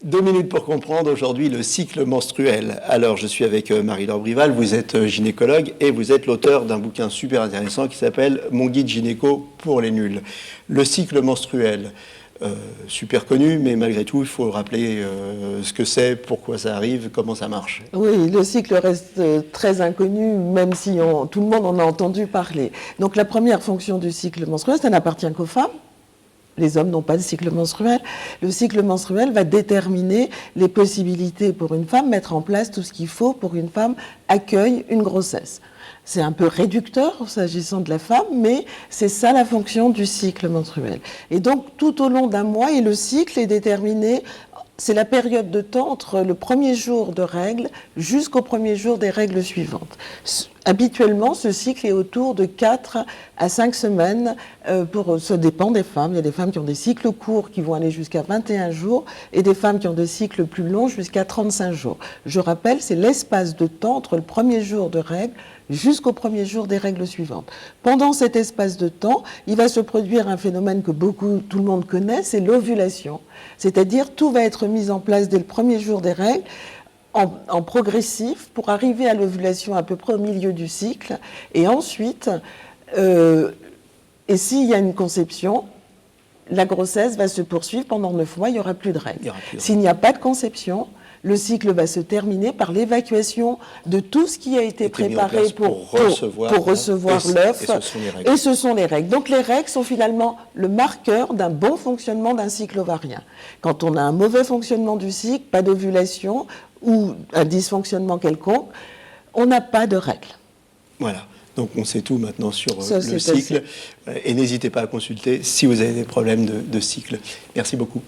2 minutes pour comprendre aujourd'hui le cycle menstruel. Alors, je suis avec Marie-Laure Brival, vous êtes gynécologue et vous êtes l'auteur d'un bouquin super intéressant qui s'appelle « Mon guide gynéco pour les nuls ». Le cycle menstruel, super connu, mais malgré tout, il faut rappeler ce que c'est, pourquoi ça arrive, comment ça marche. Oui, le cycle reste très inconnu, même si tout le monde en a entendu parler. Donc la première fonction du cycle menstruel, ça n'appartient qu'aux femmes. Les hommes n'ont pas de cycle menstruel. Le cycle menstruel va déterminer les possibilités pour une femme, mettre en place tout ce qu'il faut pour qu'une femme accueille une grossesse. C'est un peu réducteur s'agissant de la femme, mais c'est ça la fonction du cycle menstruel. Et donc tout au long d'un mois, et le cycle est déterminé, c'est la période de temps entre le premier jour de règles jusqu'au premier jour des règles suivantes. Habituellement, ce cycle est autour de 4 à 5 semaines. Ça dépend des femmes. Il y a des femmes qui ont des cycles courts qui vont aller jusqu'à 21 jours et des femmes qui ont des cycles plus longs jusqu'à 35 jours. Je rappelle, c'est l'espace de temps entre le premier jour de règles jusqu'au premier jour des règles suivantes. Pendant cet espace de temps, il va se produire un phénomène que tout le monde connaît, c'est l'ovulation. C'est-à-dire, tout va être mis en place dès le premier jour des règles, en progressif, pour arriver à l'ovulation à peu près au milieu du cycle. Et ensuite, et s'il y a une conception, la grossesse va se poursuivre pendant 9 mois, il n'y aura plus de règles. S'il n'y a pas de conception, le cycle va se terminer par l'évacuation de tout ce qui a été préparé pour recevoir l'œuf. Et ce sont les règles. Donc les règles sont finalement le marqueur d'un bon fonctionnement d'un cycle ovarien. Quand on a un mauvais fonctionnement du cycle, pas d'ovulation ou un dysfonctionnement quelconque, on n'a pas de règles. Voilà. Donc on sait tout maintenant sur le cycle. Et n'hésitez pas à consulter si vous avez des problèmes de cycle. Merci beaucoup.